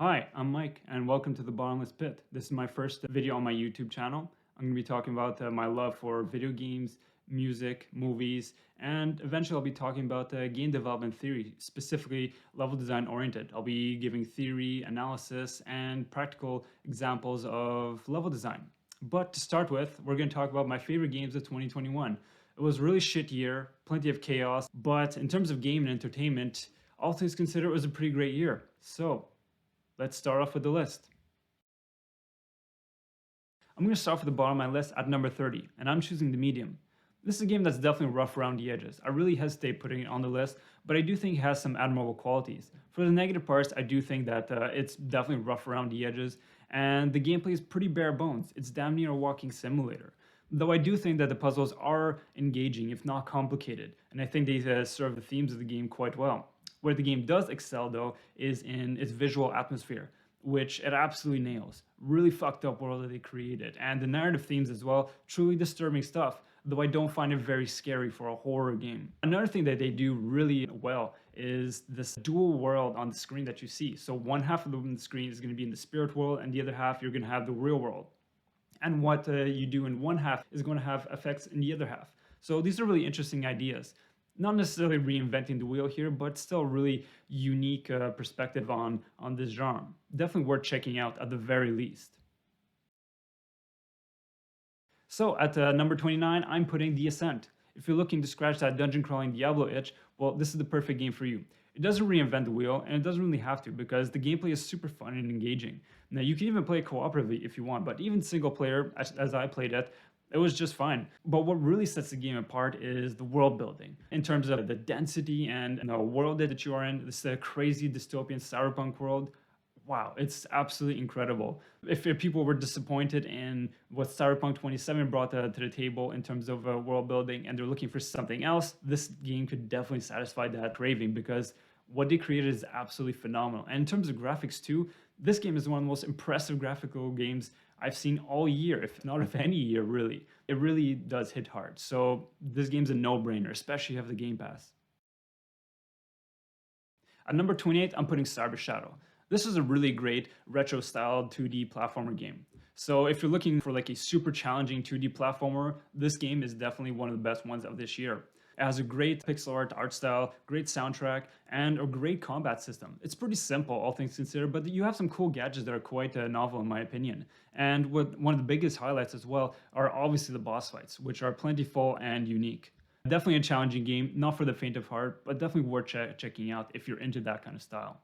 Hi, I'm Mike, and welcome to the Bottomless Pit. This is my first video on my YouTube channel. I'm going to be talking about my love for video games, music, movies, and eventually I'll be talking about game development theory, specifically level design oriented. I'll be giving theory, analysis, and practical examples of level design. But to start with, we're going to talk about my favorite games of 2021. It was a really shit year, plenty of chaos, but in terms of game and entertainment, all things considered, it was a pretty great year. So, let's start off with the list. I'm going to start off at the bottom of my list at number 30, and I'm choosing the medium. This is a game that's definitely rough around the edges. I really hesitate putting it on the list, but I do think it has some admirable qualities. For the negative parts, I do think that it's definitely rough around the edges, and the gameplay is pretty bare bones. It's damn near a walking simulator. Though I do think that the puzzles are engaging, if not complicated, and I think they serve the themes of the game quite well. Where the game does excel, though, is in its visual atmosphere, which it absolutely nails. Really fucked up world that they created. And the narrative themes as well, truly disturbing stuff, though I don't find it very scary for a horror game. Another thing that they do really well is this dual world on the screen that you see. So one half of the screen is going to be in the spirit world, and the other half you're going to have the real world. And what you do in one half is going to have effects in the other half. So these are really interesting ideas. Not necessarily reinventing the wheel here, but still really unique perspective on this genre. Definitely worth checking out at the very least. So at number 29, I'm putting The Ascent. If you're looking to scratch that dungeon crawling Diablo itch, well, this is the perfect game for you. It doesn't reinvent the wheel, and it doesn't really have to because the gameplay is super fun and engaging. Now, you can even play cooperatively if you want, but even single player, as I played it was just fine. But what really sets the game apart is the world building. In terms of the density and the world that you are in, this crazy dystopian cyberpunk world, wow, it's absolutely incredible. If people were disappointed in what Cyberpunk 27 brought to the table in terms of world building and they're looking for something else, this game could definitely satisfy that craving because what they created is absolutely phenomenal. And in terms of graphics too, this game is one of the most impressive graphical games I've seen all year, if not of any year, really. It really does hit hard. So this game's a no-brainer, especially if you have the Game Pass. At number 28, I'm putting Cyber Shadow. This is a really great retro-styled 2D platformer game. So if you're looking for like a super challenging 2D platformer, this game is definitely one of the best ones of this year. It has a great pixel art style, great soundtrack, and a great combat system. It's pretty simple, all things considered, but you have some cool gadgets that are quite novel in my opinion. And one of the biggest highlights as well are obviously the boss fights, which are plentiful and unique. Definitely a challenging game, not for the faint of heart, but definitely worth checking out if you're into that kind of style.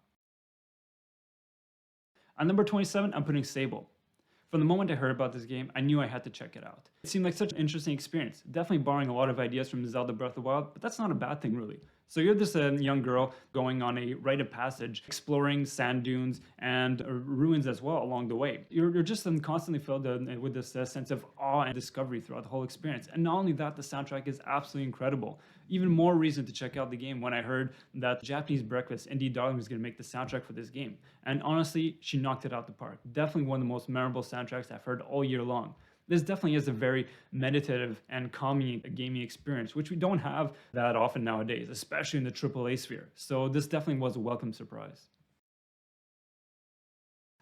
At number 27, I'm putting Sable. From the moment I heard about this game, I knew I had to check it out. It seemed like such an interesting experience, definitely borrowing a lot of ideas from Zelda Breath of the Wild, but that's not a bad thing really. So you're this young girl going on a rite of passage, exploring sand dunes and ruins as well along the way. You're just constantly filled with this sense of awe and discovery throughout the whole experience. And not only that, the soundtrack is absolutely incredible. Even more reason to check out the game when I heard that Japanese Breakfast, Indie Darling, was going to make the soundtrack for this game. And honestly, she knocked it out the park. Definitely one of the most memorable soundtracks I've heard all year long. This definitely is a very meditative and calming gaming experience, which we don't have that often nowadays, especially in the AAA sphere. So this definitely was a welcome surprise.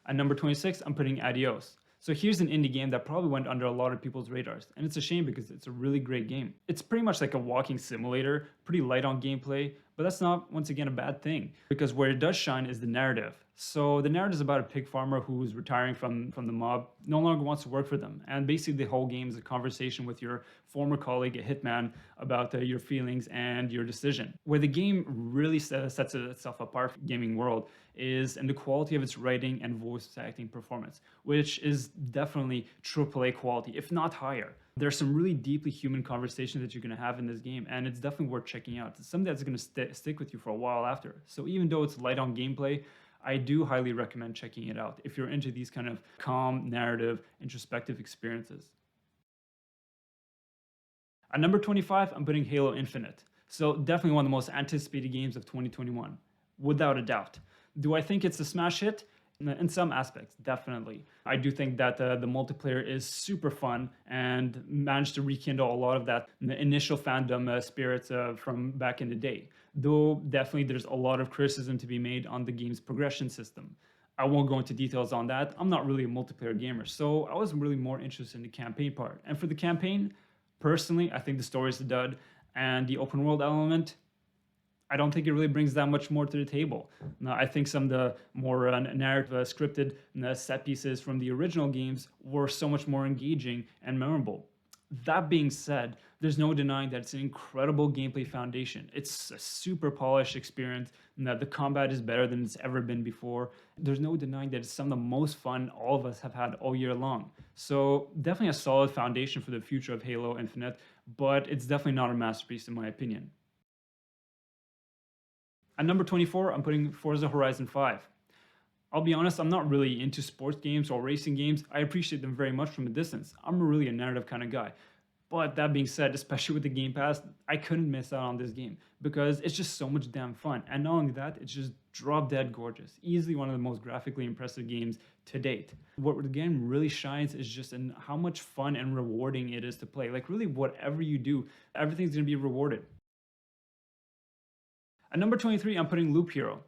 At number 26, I'm putting Adios. So here's an indie game that probably went under a lot of people's radars, and it's a shame because it's a really great game. It's pretty much like a walking simulator, pretty light on gameplay, but that's not, once again, a bad thing, because where it does shine is the narrative. So the narrative is about a pig farmer who's retiring from the mob, no longer wants to work for them, and basically the whole game is a conversation with your former colleague, a hitman, about your feelings and your decision. Where the game really sets itself apart from the gaming world is in the quality of its writing and voice acting performance, which is definitely AAA quality, if not higher. There's some really deeply human conversations that you're going to have in this game, and it's definitely worth checking out. It's something that's going to stick with you for a while after. So even though it's light on gameplay, I do highly recommend checking it out if you're into these kind of calm, narrative, introspective experiences. At number 25, I'm putting Halo Infinite. So definitely one of the most anticipated games of 2021, without a doubt. Do I think it's a smash hit? In some aspects, definitely. I do think that the multiplayer is super fun and managed to rekindle a lot of that initial fandom spirits from back in the day. Though definitely there's a lot of criticism to be made on the game's progression system. I won't go into details on that. I'm not really a multiplayer gamer, so I was really more interested in the campaign part. And for the campaign, personally, I think the story is a dud, and the open world element, I don't think it really brings that much more to the table. Now, I think some of the more narrative, scripted set pieces from the original games were so much more engaging and memorable. That being said, there's no denying that it's an incredible gameplay foundation. It's a super polished experience, and that the combat is better than it's ever been before. There's no denying that it's some of the most fun all of us have had all year long. So, definitely a solid foundation for the future of Halo Infinite, but it's definitely not a masterpiece in my opinion. At number 24, I'm putting Forza Horizon 5. I'll be honest, I'm not really into sports games or racing games. I appreciate them very much from a distance. I'm really a narrative kind of guy. But that being said, especially with the Game Pass, I couldn't miss out on this game because it's just so much damn fun. And not only that, it's just drop dead gorgeous. Easily one of the most graphically impressive games to date. What the game really shines is just in how much fun and rewarding it is to play. Like, really, whatever you do, everything's going to be rewarded. At number 23, I'm putting Loop Hero.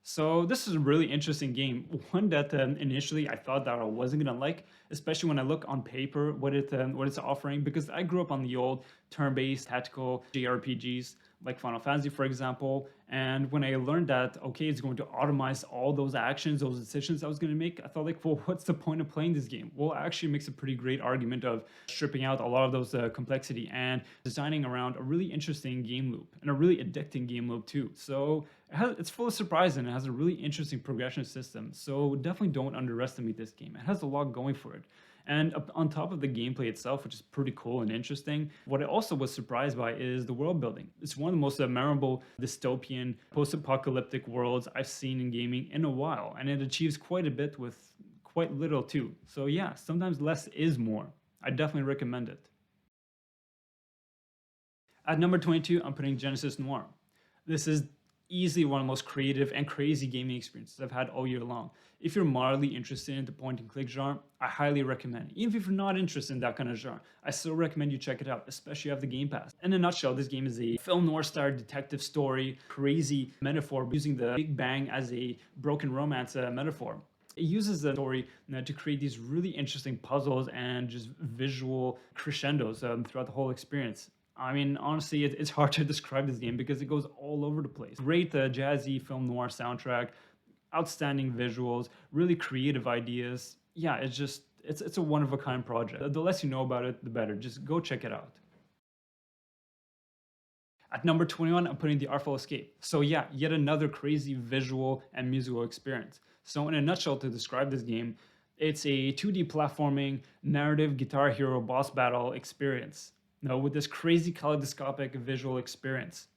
So this is a really interesting game, one that initially I thought that I wasn't gonna like, especially when I look on paper what it's offering, because I grew up on the old turn-based tactical JRPGs like Final Fantasy, for example. And when I learned that, okay, it's going to automate all those actions, those decisions I was going to make, I thought like, well, what's the point of playing this game? Well, it actually makes a pretty great argument of stripping out a lot of those complexity and designing around a really interesting game loop and a really addicting game loop too. So it's full of surprise and it has a really interesting progression system. So definitely don't underestimate this game. It has a lot going for it. And on top of the gameplay itself, which is pretty cool and interesting, what I also was surprised by is the world building. It's one of the most memorable dystopian post-apocalyptic worlds I've seen in gaming in a while, and it achieves quite a bit with quite little too. So yeah, sometimes less is more. I definitely recommend it. At number 22, I'm putting Genesis Noir. This is easily one of the most creative and crazy gaming experiences I've had all year long. If you're mildly interested in the point and click genre, I highly recommend it. Even if you're not interested in that kind of genre, I still recommend you check it out, especially if you have the Game Pass. In a nutshell, this game is a film noir style detective story, crazy metaphor using the Big Bang as a broken romance metaphor. It uses the story to create these really interesting puzzles and just visual crescendos throughout the whole experience. I mean, honestly, it's hard to describe this game because it goes all over the place. Great jazzy film noir soundtrack, outstanding visuals, really creative ideas. Yeah, it's a one-of-a-kind project. The less you know about it, the better. Just go check it out. At number 21, I'm putting The Artful Escape. So yeah, yet another crazy visual and musical experience. So in a nutshell, to describe this game, it's a 2D platforming narrative Guitar Hero boss battle experience. Now, with this crazy kaleidoscopic visual experience.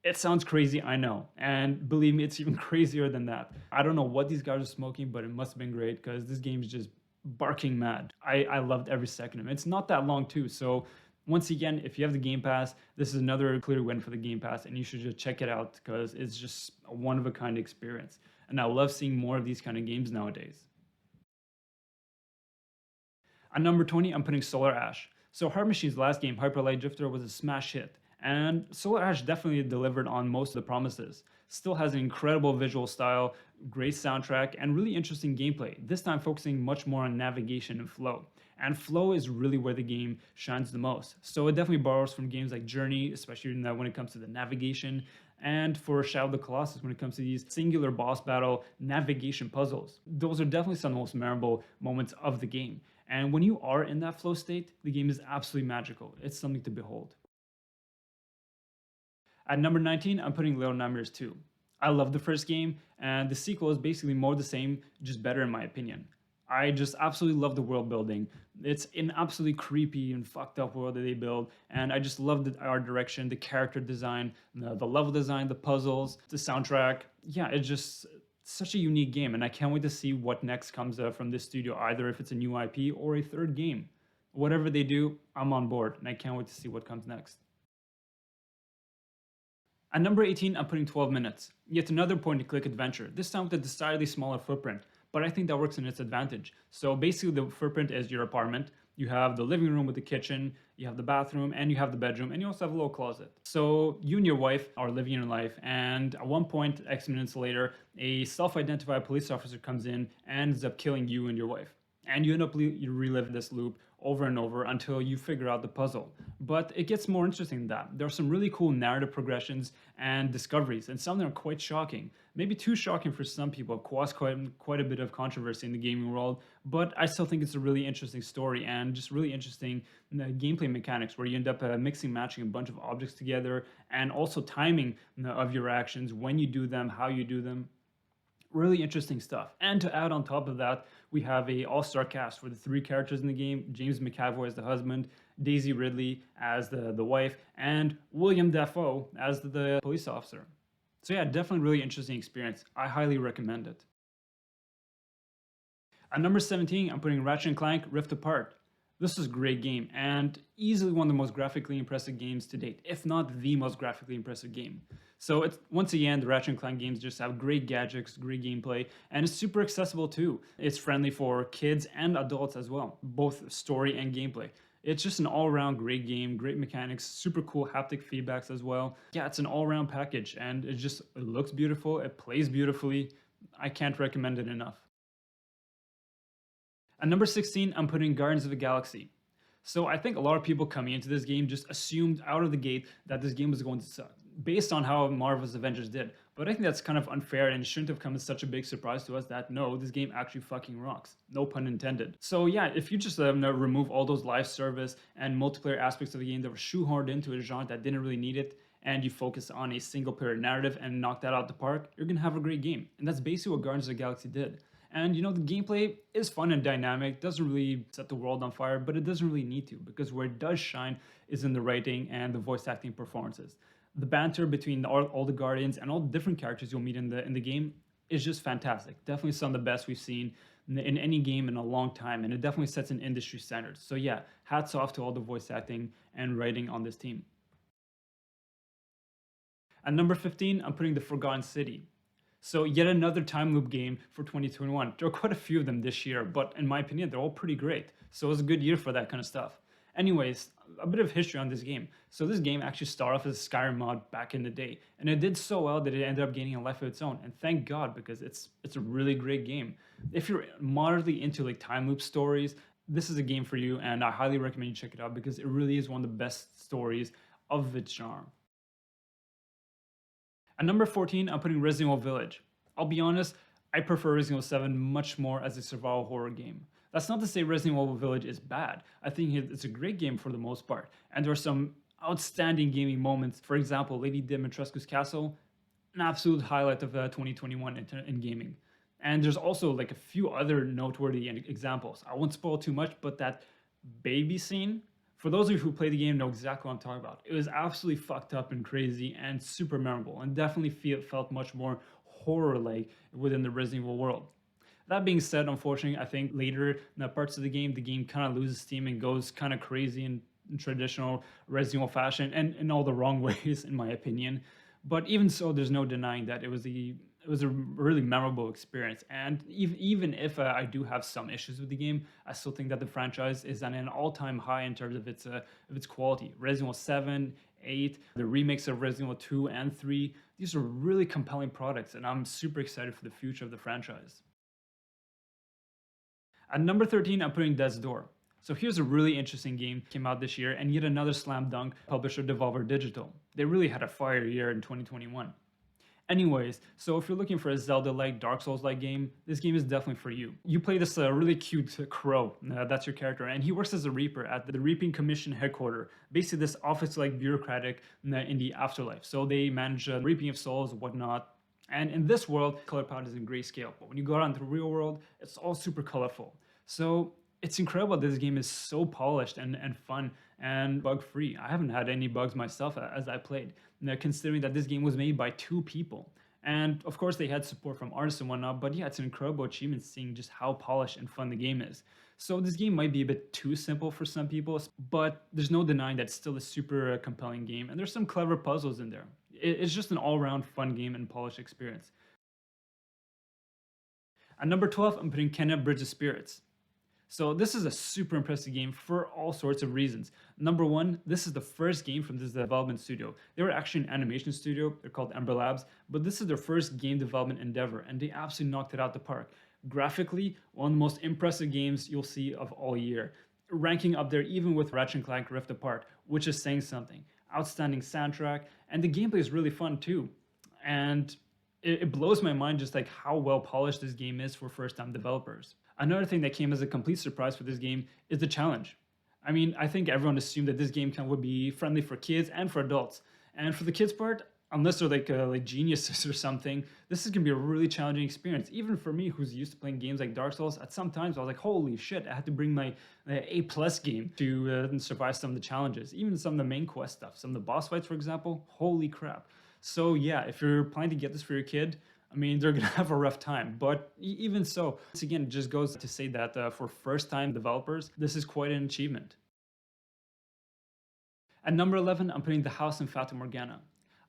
It sounds crazy, I know. And believe me, it's even crazier than that. I don't know what these guys are smoking, but it must have been great because this game is just barking mad. I loved every second of it. It's not that long too. So once again, if you have the Game Pass, this is another clear win for the Game Pass and you should just check it out because it's just a one-of-a-kind experience. And I love seeing more of these kind of games nowadays. At number 20, I'm putting Solar Ash. So Heart Machine's last game, Hyper Light Drifter, was a smash hit. And Solar Ash definitely delivered on most of the promises. Still has an incredible visual style, great soundtrack, and really interesting gameplay, this time focusing much more on navigation and flow. And flow is really where the game shines the most. So it definitely borrows from games like Journey, especially when it comes to the navigation, and for Shadow of the Colossus when it comes to these singular boss battle navigation puzzles. Those are definitely some of the most memorable moments of the game. And when you are in that flow state, the game is absolutely magical. It's something to behold. At number 19, I'm putting Little Nightmares 2. I love the first game, and the sequel is basically more the same, just better in my opinion. I just absolutely love the world building. It's an absolutely creepy and fucked up world that they build, and I just love the art direction, the character design, the level design, the puzzles, the soundtrack. Yeah, it's just such a unique game, and I can't wait to see what next comes from this studio, either if it's a new IP or a third game. Whatever they do, I'm on board, and I can't wait to see what comes next. At number 18, I'm putting 12 Minutes. Yet another point-and-click adventure, this time with a decidedly smaller footprint, but I think that works in its advantage. So basically the footprint is your apartment, You have the living room with the kitchen, you have the bathroom, and you have the bedroom, and you also have a little closet. So you and your wife are living your life, and at one point, X minutes later, a self-identified police officer comes in and ends up killing you and your wife. And you end up you relive this loop over and over until you figure out the puzzle. But it gets more interesting than that. There are some really cool narrative progressions and discoveries, and some of them are quite shocking. Maybe too shocking for some people, caused quite a bit of controversy in the gaming world, but I still think it's a really interesting story and just really interesting gameplay mechanics where you end up mixing, matching a bunch of objects together, and also timing of your actions, when you do them, how you do them. Really interesting stuff. And to add on top of that, we have a all-star cast for the three characters in the game: James McAvoy as the husband, Daisy Ridley as the wife, and William Dafoe as the police officer. So yeah, definitely really interesting experience. I highly recommend it. At number 17, I'm putting Ratchet& and Clank Rift Apart. This is a great game and easily one of the most graphically impressive games to date, if not the most graphically impressive game. So it's, once again, the Ratchet& and Clank games just have great gadgets, great gameplay, and it's super accessible too. It's friendly for kids and adults as well, both story and gameplay. It's just an all-around great game, great mechanics, super cool haptic feedbacks as well. Yeah, it's an all-around package, and it looks beautiful, it plays beautifully. I can't recommend it enough. At number 16, I'm putting Guardians of the Galaxy. So I think a lot of people coming into this game just assumed out of the gate that this game was going to suck, based on how Marvel's Avengers did. But I think that's kind of unfair, and it shouldn't have come as such a big surprise to us that no, this game actually fucking rocks. No pun intended. So yeah, if you just remove all those live service and multiplayer aspects of the game that were shoehorned into a genre that didn't really need it, and you focus on a single player narrative and knock that out the park, you're gonna have a great game. And that's basically what Guardians of the Galaxy did. And the gameplay is fun and dynamic, doesn't really set the world on fire, but it doesn't really need to, because where it does shine is in the writing and the voice acting performances. The banter between all the Guardians and all the different characters you'll meet in the game is just fantastic. Definitely some of the best we've seen in any game in a long time, and it definitely sets an industry standard. So yeah, hats off to all the voice acting and writing on this team. At number 15, I'm putting The Forgotten City. So yet another time loop game for 2021. There are quite a few of them this year, but in my opinion, they're all pretty great. So it was a good year for that kind of stuff. Anyways, a bit of history on this game. So this game actually started off as a Skyrim mod back in the day, and it did so well that it ended up gaining a life of its own. And thank God, because it's a really great game. If you're moderately into like time loop stories, this is a game for you, and I highly recommend you check it out because it really is one of the best stories of its genre. At number 14, I'm putting Resident Evil Village. I'll be honest, I prefer Resident Evil 7 much more as a survival horror game. That's not to say Resident Evil Village is bad. I think it's a great game for the most part. And there are some outstanding gaming moments. For example, Lady Dimitrescu's Castle, an absolute highlight of 2021 in gaming. And there's also like a few other noteworthy examples. I won't spoil too much, but that baby scene, for those of you who play the game, know exactly what I'm talking about. It was absolutely fucked up and crazy and super memorable, and definitely felt much more horror-like within the Resident Evil world. That being said, unfortunately, I think later in the parts of the game kind of loses steam and goes kind of crazy in traditional Resident Evil fashion, and in all the wrong ways, in my opinion. But even so, there's no denying that it was a really memorable experience. And even if I do have some issues with the game, I still think that the franchise is at an all-time high in terms of its quality. Resident Evil 7, 8, the remakes of Resident Evil 2 and 3, these are really compelling products, and I'm super excited for the future of the franchise. At number 13, I'm putting Death's Door. So here's a really interesting game came out this year, and yet another slam dunk, publisher Devolver Digital. They really had a fire year in 2021. Anyways, so if you're looking for a Zelda-like, Dark Souls-like game, this game is definitely for you. You play this really cute crow, that's your character, and he works as a reaper at the Reaping Commission headquarters, basically this office-like bureaucratic in the afterlife. So they manage reaping of souls, whatnot. And in this world, color palette is in grayscale, but when you go out into the real world, it's all super colorful. So it's incredible this game is so polished and fun and bug-free. I haven't had any bugs myself as I played, considering that this game was made by 2 people. And of course they had support from artists and whatnot, but yeah, it's an incredible achievement seeing just how polished and fun the game is. So this game might be a bit too simple for some people, but there's no denying that it's still a super compelling game, and there's some clever puzzles in there. It's just an all-around fun game and polished experience. At number 12, I'm putting Kena Bridge of Spirits. So this is a super impressive game for all sorts of reasons. Number one, this is the first game from this development studio. They were actually an animation studio. They're called Ember Labs, but this is their first game development endeavor, and they absolutely knocked it out the park. Graphically, one of the most impressive games you'll see of all year, ranking up there even with Ratchet and Clank Rift Apart, which is saying something. Outstanding soundtrack, and the gameplay is really fun too. And it blows my mind just like how well polished this game is for first time developers. Another thing that came as a complete surprise for this game is the challenge. I mean, I think everyone assumed that this game would be friendly for kids and for adults. And for the kids part, unless they're like geniuses or something, this is gonna be a really challenging experience. Even for me, who's used to playing games like Dark Souls, at some times I was like, holy shit, I had to bring my A plus game to survive some of the challenges. Even some of the main quest stuff, some of the boss fights, for example, holy crap. So yeah, if you're planning to get this for your kid, I mean, they're gonna have a rough time. But even so, once again, it just goes to say that for first-time developers, this is quite an achievement. At number 11, I'm putting The House in Fata Morgana.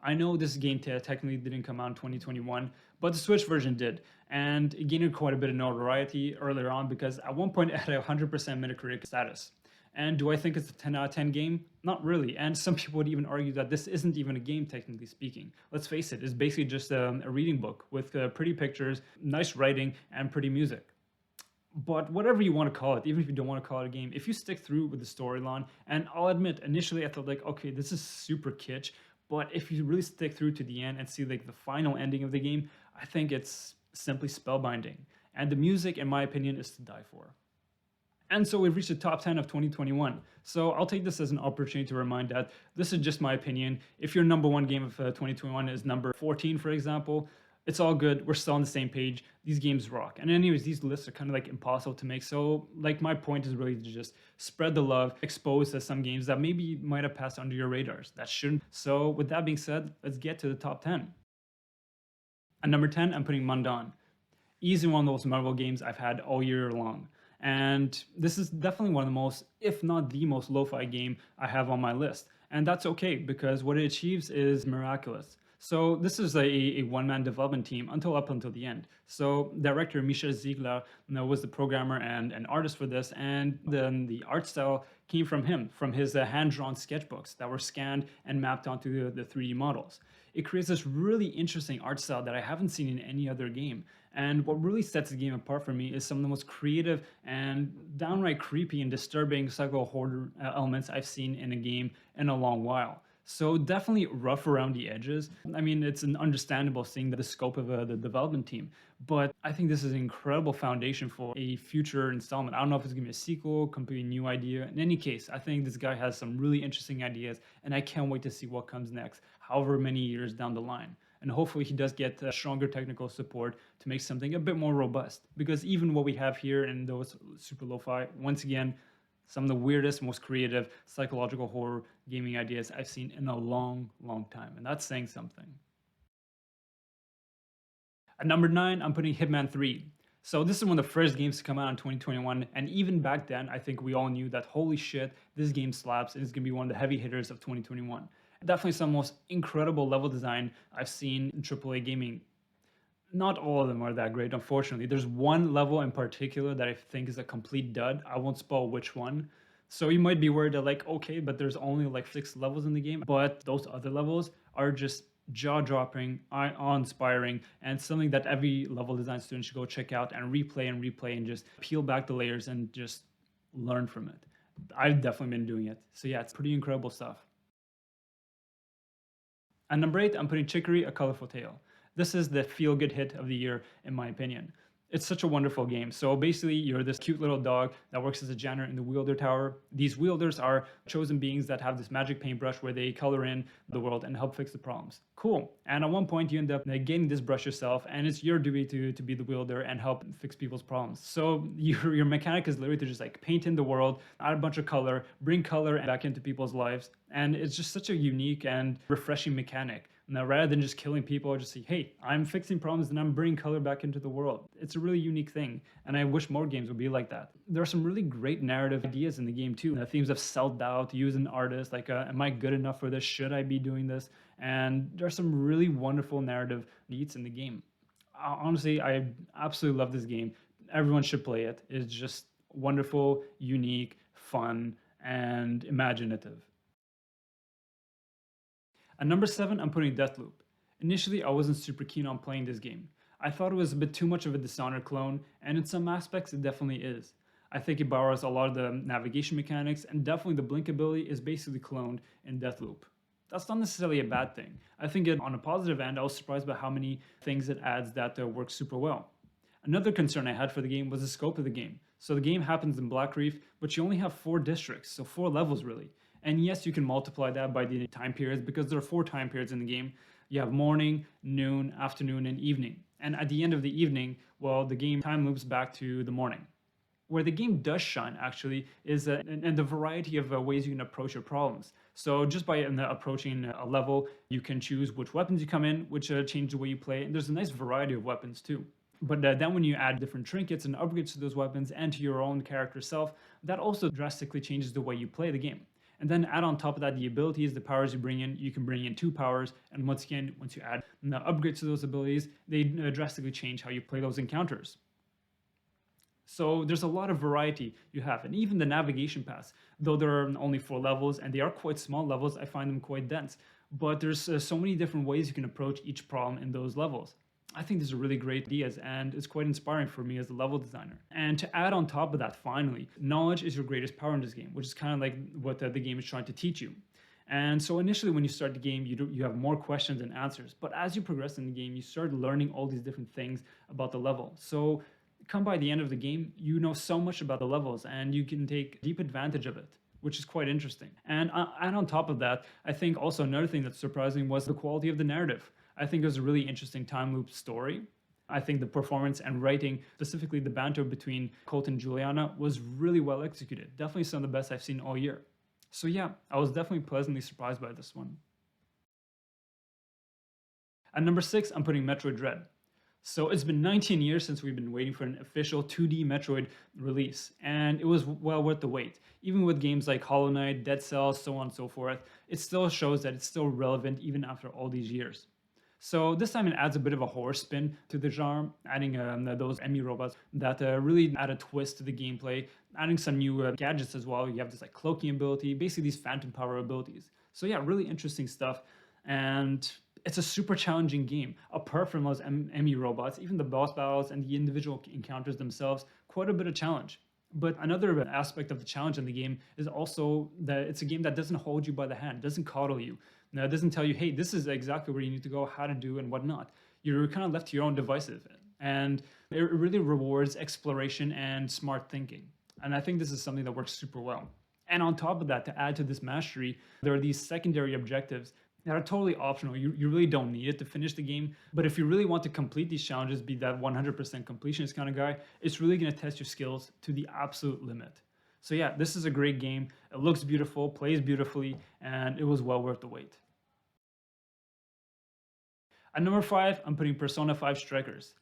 I know this game technically didn't come out in 2021, but the Switch version did, and it gained quite a bit of notoriety earlier on because at one point it had a 100% Metacritic status. And do I think it's a 10 out of 10 game? Not really. And some people would even argue that this isn't even a game, technically speaking. Let's face it, it's basically just a reading book with pretty pictures, nice writing, and pretty music. But whatever you want to call it, even if you don't want to call it a game, if you stick through with the storyline, and I'll admit, initially I thought like, okay, this is super kitsch, but if you really stick through to the end and see like the final ending of the game, I think it's simply spellbinding. And the music, in my opinion, is to die for. And so we've reached the top 10 of 2021. So I'll take this as an opportunity to remind that this is just my opinion. If your number one game of 2021 is number 14, for example, it's all good. We're still on the same page. These games rock. And anyways, these lists are kind of like impossible to make. So like my point is really to just spread the love, expose some games that maybe might have passed under your radars. That shouldn't. So with that being said, let's get to the top 10. At number 10, I'm putting Mundan. Easily one of the most memorable games I've had all year long. And this is definitely one of the most, if not the most lo-fi game I have on my list. And that's okay because what it achieves is miraculous. So this is a one-man development team up until the end. So director Michel Ziegler was the programmer and an artist for this, and then the art style came from him, from his hand-drawn sketchbooks that were scanned and mapped onto the 3D models. It creates this really interesting art style that I haven't seen in any other game. And what really sets the game apart for me is some of the most creative and downright creepy and disturbing psycho horror elements I've seen in a game in a long while. So definitely rough around the edges. I mean, it's an understandable seeing the scope of the development team, but I think this is an incredible foundation for a future installment. I don't know if it's gonna be a sequel, completely new idea. In any case, I think this guy has some really interesting ideas, and I can't wait to see what comes next, however many years down the line. And hopefully he does get stronger technical support to make something a bit more robust. Because even what we have here in those super lo-fi, once again, some of the weirdest, most creative psychological horror gaming ideas I've seen in a long, long time. And that's saying something. At number 9, I'm putting Hitman 3. So this is one of the first games to come out in 2021. And even back then, I think we all knew that holy shit, this game slaps and it's going to be one of the heavy hitters of 2021. Definitely some most incredible level design I've seen in AAA gaming. Not all of them are that great, unfortunately. There's one level in particular that I think is a complete dud. I won't spoil which one. So you might be worried that like, okay, but there's only like 6 levels in the game. But those other levels are just jaw-dropping, awe-inspiring, and something that every level design student should go check out and replay and just peel back the layers and just learn from it. I've definitely been doing it. So yeah, it's pretty incredible stuff. At number 8, I'm putting Chicory, A Colorful Tale. This is the feel-good hit of the year, in my opinion. It's such a wonderful game. So basically, you're this cute little dog that works as a janitor in the Wielder Tower. These wielders are chosen beings that have this magic paintbrush where they color in the world and help fix the problems. Cool. And at one point, you end up getting this brush yourself, and it's your duty to be the wielder and help fix people's problems. So your mechanic is literally to just like paint in the world, add a bunch of color, bring color back into people's lives. And it's just such a unique and refreshing mechanic. Now, rather than just killing people or just say, hey, I'm fixing problems and I'm bringing color back into the world. It's a really unique thing. And I wish more games would be like that. There are some really great narrative ideas in the game too. The themes of self-doubt, using artists, like, am I good enough for this? Should I be doing this? And there are some really wonderful narrative beats in the game. Honestly, I absolutely love this game. Everyone should play it. It's just wonderful, unique, fun, and imaginative. At number 7, I'm putting Deathloop. Initially, I wasn't super keen on playing this game. I thought it was a bit too much of a Dishonored clone, and in some aspects, it definitely is. I think it borrows a lot of the navigation mechanics, and definitely the blink ability is basically cloned in Deathloop. That's not necessarily a bad thing. I think on a positive end, I was surprised by how many things it adds that work super well. Another concern I had for the game was the scope of the game. So the game happens in Blackreef, but you only have 4 districts, so 4 levels really. And yes, you can multiply that by the time periods because there are 4 time periods in the game. You have morning, noon, afternoon, and evening. And at the end of the evening, well, the game time loops back to the morning. Where the game does shine actually is in the variety of ways you can approach your problems. So just by approaching a level, you can choose which weapons you come in, which change the way you play. And there's a nice variety of weapons too. But then when you add different trinkets and upgrades to those weapons and to your own character self, that also drastically changes the way you play the game. And then add on top of that the abilities, the powers you bring in. You can bring in 2 powers, and once again, once you add upgrades to those abilities, they drastically change how you play those encounters. So there's a lot of variety you have, and even the navigation paths, though there are only 4 levels and they are quite small levels, I find them quite dense. But there's so many different ways you can approach each problem in those levels. I think these are really great ideas, and it's quite inspiring for me as a level designer. And to add on top of that, finally, knowledge is your greatest power in this game, which is kind of like what the game is trying to teach you. And so initially when you start the game, you have more questions than answers. But as you progress in the game, you start learning all these different things about the level. So come by the end of the game, you know so much about the levels and you can take deep advantage of it, which is quite interesting. And on top of that, I think also another thing that's surprising was the quality of the narrative. I think it was a really interesting time loop story. I think the performance and writing, specifically the banter between Colt and Juliana, was really well executed. Definitely some of the best I've seen all year. So yeah, I was definitely pleasantly surprised by this one. At number 6, I'm putting Metroid Dread. So it's been 19 years since we've been waiting for an official 2D Metroid release, and it was well worth the wait. Even with games like Hollow Knight, Dead Cells, so on and so forth, it still shows that it's still relevant even after all these years. So this time it adds a bit of a horror spin to the genre, adding those Emmy robots that really add a twist to the gameplay, adding some new gadgets as well. You have this like cloaking ability, basically these phantom power abilities. So yeah, really interesting stuff. And it's a super challenging game. Apart from those Emmy robots, even the boss battles and the individual encounters themselves, quite a bit of challenge. But another aspect of the challenge in the game is also that it's a game that doesn't hold you by the hand, doesn't coddle you. Now, it doesn't tell you, hey, this is exactly where you need to go, how to do, and whatnot. You're kind of left to your own devices. And it really rewards exploration and smart thinking. And I think this is something that works super well. And on top of that, to add to this mastery, there are these secondary objectives that are totally optional. You really don't need it to finish the game. But if you really want to complete these challenges, be that 100% completionist kind of guy, it's really going to test your skills to the absolute limit. So yeah, this is a great game. It looks beautiful, plays beautifully, and it was well worth the wait. At number 5, I'm putting Persona 5 Strikers.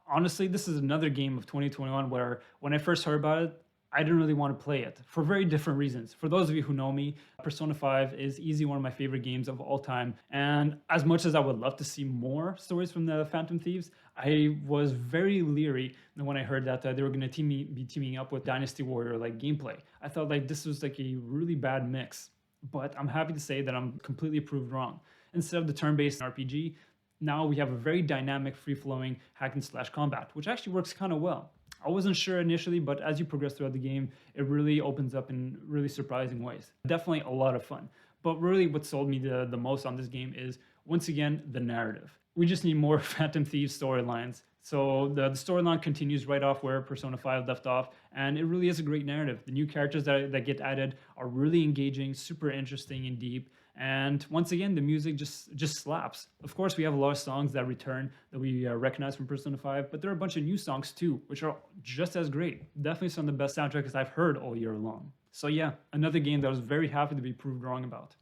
Honestly, this is another game of 2021 where when I first heard about it, I didn't really want to play it for very different reasons. For those of you who know me, Persona 5 is easily one of my favorite games of all time. And as much as I would love to see more stories from the Phantom Thieves, I was very leery when I heard that they were going to be teaming up with Dynasty Warrior like gameplay. I thought like this was like a really bad mix. But I'm happy to say that I'm completely proved wrong. Instead of the turn-based RPG, now we have a very dynamic, free-flowing hack and slash combat, which actually works kind of well. I wasn't sure initially, but as you progress throughout the game, it really opens up in really surprising ways. Definitely a lot of fun. But really what sold me the most on this game is, once again, the narrative. We just need more Phantom Thieves storylines. So the storyline continues right off where Persona 5 left off, and it really is a great narrative. The new characters that get added are really engaging, super interesting and deep. And once again, the music just slaps. Of course, we have a lot of songs that return that we recognize from Persona 5, but there are a bunch of new songs too, which are just as great. Definitely some of the best soundtracks I've heard all year long. So yeah, another game that I was very happy to be proved wrong about.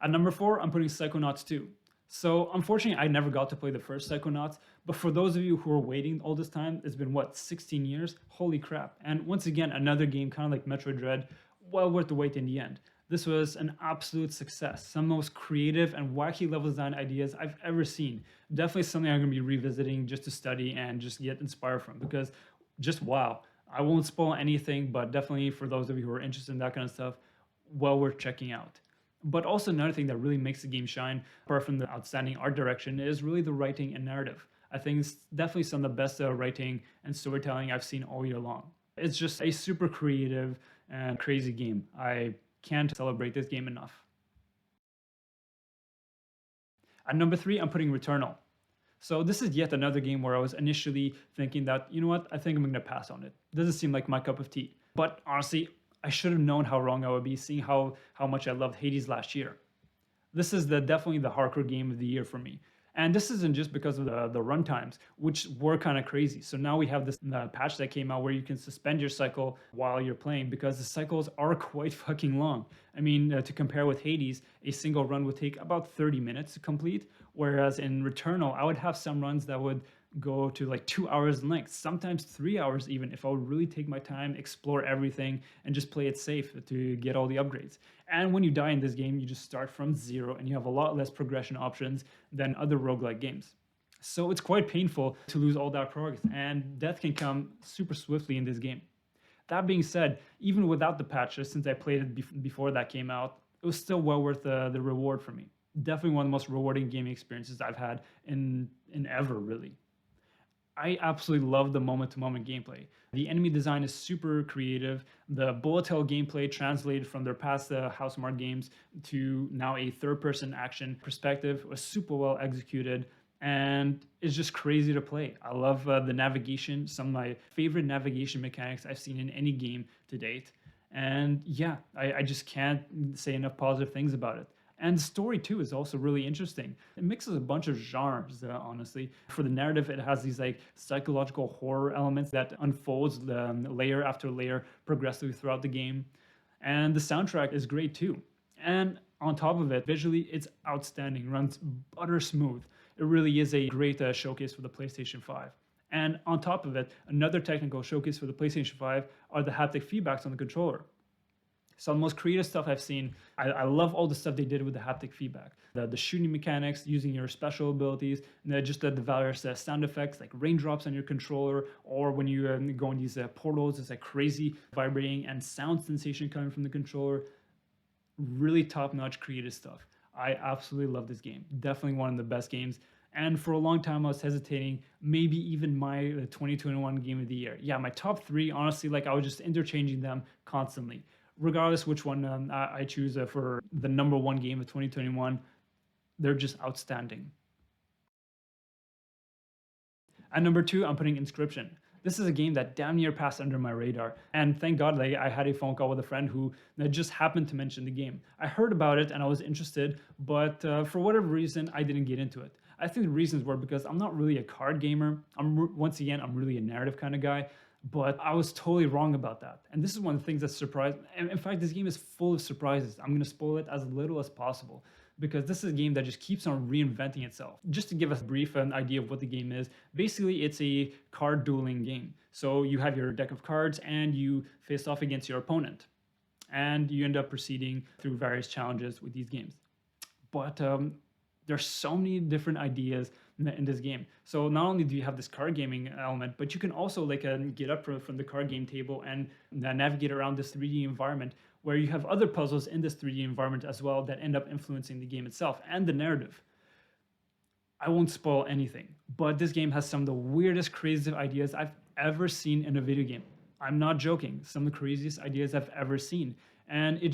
At number 4, I'm putting Psychonauts 2. So unfortunately, I never got to play the first Psychonauts, but for those of you who are waiting all this time, it's been what, 16 years? Holy crap. And once again, another game kind of like Metroid Dread, well worth the wait in the end. This was an absolute success. Some of the most creative and wacky level design ideas I've ever seen. Definitely something I'm going to be revisiting just to study and just get inspired from, because Just wow. I won't spoil anything, but definitely for those of you who are interested in that kind of stuff, well worth checking out. But also another thing that really makes the game shine, apart from the outstanding art direction, is really the writing and narrative. I think it's definitely some of the best writing and storytelling I've seen all year long. It's just a super creative and crazy game. I can't celebrate this game enough. At number three, I'm putting Returnal. So this is yet another game where I was initially thinking that, you know what, I think I'm going to pass on it. Doesn't seem like my cup of tea. But honestly, I should have known how wrong I would be, seeing how much I loved Hades last year. This is definitely the hardcore game of the year for me. And this isn't just because of the run times, which were kind of crazy. So now we have this patch that came out where you can suspend your cycle while you're playing because the cycles are quite fucking long. I mean, to compare with Hades, a single run would take about 30 minutes to complete, whereas in Returnal, I would have some runs that would go to like 2 hours in length, sometimes 3 hours even, if I would really take my time, explore everything, and just play it safe to get all the upgrades. And when you die in this game, you just start from zero and you have a lot less progression options than other roguelike games. So it's quite painful to lose all that progress, and death can come super swiftly in this game. That being said, even without the patches, since I played it before that came out, it was still well worth the reward for me. Definitely one of the most rewarding gaming experiences I've had in ever, really. I absolutely love the moment to moment gameplay. The enemy design is super creative. The bullet hell gameplay translated from their past Housemarque games to now a third person action perspective was super well executed and it's just crazy to play. I love the navigation, some of my favorite navigation mechanics I've seen in any game to date. And yeah, I just can't say enough positive things about it. And the story too is also really interesting. It mixes a bunch of genres, honestly. For the narrative, it has these like psychological horror elements that unfolds layer after layer progressively throughout the game. And the soundtrack is great too. And on top of it, visually, it's outstanding, runs butter smooth. It really is a great showcase for the PlayStation 5. And on top of it, another technical showcase for the PlayStation 5 are the haptic feedbacks on the controller. Some of the most creative stuff I've seen. I love all the stuff they did with the haptic feedback. The shooting mechanics, using your special abilities, and just the various sound effects like raindrops on your controller, or when you go in these portals, it's like crazy vibrating and sound sensation coming from the controller. Really top-notch creative stuff. I absolutely love this game. Definitely one of the best games. And for a long time, I was hesitating, maybe even my 2021 game of the year. Yeah, my top three, honestly, like I was just interchanging them constantly regardless which one I choose for the number one game of 2021, they're just outstanding. At number two, I'm putting Inscription. This is a game that damn near passed under my radar. And thank God like, I had a phone call with a friend who just happened to mention the game. I heard about it and I was interested, but for whatever reason, I didn't get into it. I think the reasons were because I'm not really a card gamer. Once again, I'm really a narrative kind of guy. But I was totally wrong about that. And this is one of the things that surprised me. In fact, this game is full of surprises. I'm going to spoil it as little as possible because this is a game that just keeps on reinventing itself. Just to give us a brief idea of what the game is, basically it's a card dueling game. So you have your deck of cards and you face off against your opponent. And you end up proceeding through various challenges with these games. But there's so many different ideas in this game. So not only do you have this card gaming element, but you can also like get up from the card game table and navigate around this 3D environment where you have other puzzles in this 3D environment as well that end up influencing the game itself and the narrative. I won't spoil anything, but this game has some of the weirdest creative ideas I've ever seen in a video game. I'm not joking. Some of the craziest ideas I've ever seen. And it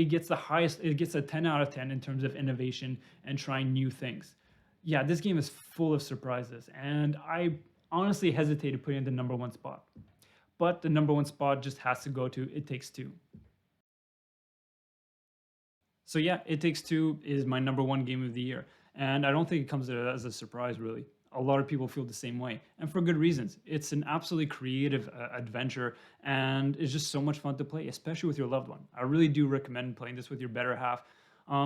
gets the highest, it gets a 10 out of 10 in terms of innovation and trying new things. Yeah, this game is full of surprises, and I honestly hesitated putting it in the number one spot. But the number one spot just has to go to It Takes Two. So yeah, It Takes Two is my number one game of the year, and I don't think it comes as a surprise, really. A lot of people feel the same way, and for good reasons. It's an absolutely creative adventure, and it's just so much fun to play, especially with your loved one. I really do recommend playing this with your better half.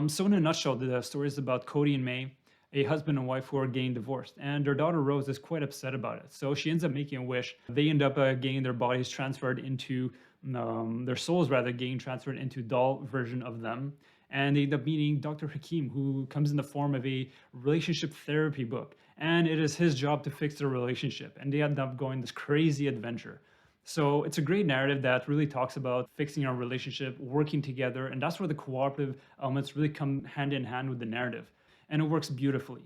So in a nutshell, the story is about Cody and May, a husband and wife who are getting divorced, and their daughter Rose is quite upset about it. So she ends up making a wish. They end up getting their bodies transferred into, their souls rather, getting transferred into doll version of them. And they end up meeting Dr. Hakim, who comes in the form of a relationship therapy book. and it is his job to fix their relationship. And they end up going this crazy adventure. So it's a great narrative that really talks about fixing our relationship, working together, and that's where the cooperative elements really come hand in hand with the narrative. And it works beautifully.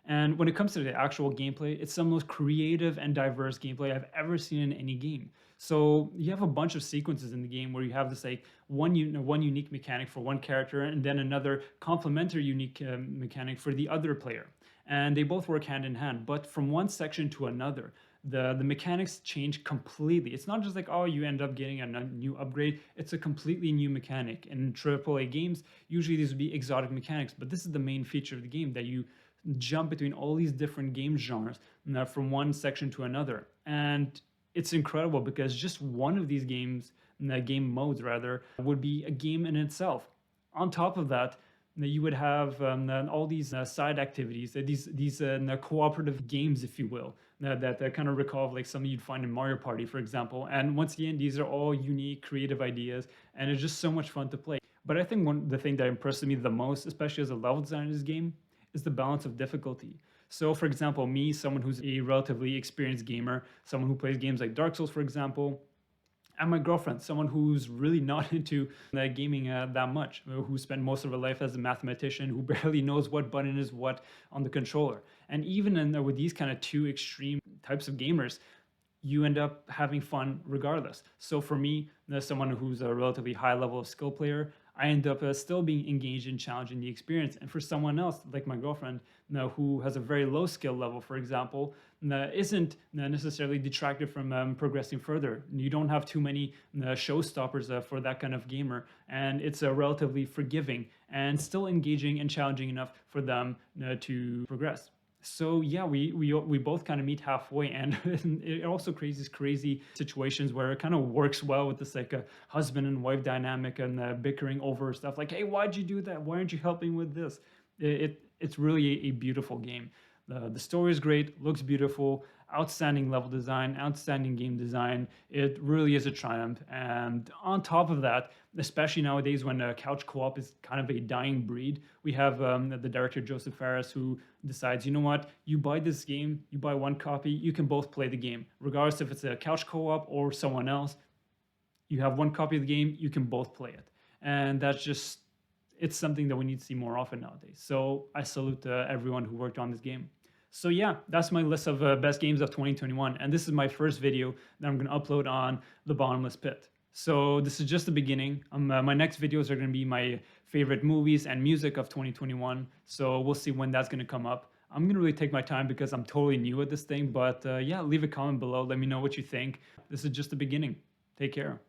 And when it comes to the actual gameplay, it's some of the most creative and diverse gameplay I've ever seen in any game. So you have a bunch of sequences in the game where you have this like one unique mechanic for one character and then another complementary unique mechanic for the other player. And they both work hand in hand, but from one section to another, the mechanics change completely. It's not just like, oh, you end up getting a new upgrade. It's a completely new mechanic. In AAA games, usually these would be exotic mechanics, but this is the main feature of the game, that you jump between all these different game genres from one section to another. And it's incredible because just one of these game modes rather, would be a game in itself. On top of that, you would have all these side activities, these cooperative games, if you will, that kind of recall like some you'd find in Mario Party, for example. And once again, these are all unique, creative ideas, and it's just so much fun to play. But I think the thing that impressed me the most, especially as a level designer in this game, is the balance of difficulty. So, for example, me, someone who's a relatively experienced gamer, someone who plays games like Dark Souls, for example, and my girlfriend, someone who's really not into gaming that much, who spent most of her life as a mathematician, who barely knows what button is what on the controller. And even with these kind of two extreme types of gamers, you end up having fun regardless. So for me, as someone who's a relatively high level of skill player, I end up still being engaged in challenging the experience. And for someone else, like my girlfriend, who has a very low skill level, for example, isn't necessarily detracted from progressing further. You don't have too many showstoppers for that kind of gamer, and it's relatively forgiving and still engaging and challenging enough for them to progress. So yeah, we both kind of meet halfway, and it also creates these crazy situations where it kind of works well with this like a husband and wife dynamic and bickering over stuff like, hey, why'd you do that? Why aren't you helping with this? It's really a beautiful game. The story is great, looks beautiful, outstanding level design, outstanding game design. It really is a triumph. And on top of that, especially nowadays when couch co-op is kind of a dying breed, we have the director Joseph Fares, who decides, you know what, you buy this game, you buy one copy, you can both play the game. Regardless if it's a couch co-op or someone else, you have one copy of the game, you can both play it. And that's just, it's something that we need to see more often nowadays. So I salute everyone who worked on this game. So yeah, that's my list of best games of 2021. And this is my first video that I'm gonna upload on the Bottomless Pit. So this is just the beginning. My next videos are gonna be my favorite movies and music of 2021. So we'll see when that's gonna come up. I'm gonna really take my time because I'm totally new at this thing, but yeah, leave a comment below. Let me know what you think. This is just the beginning. Take care.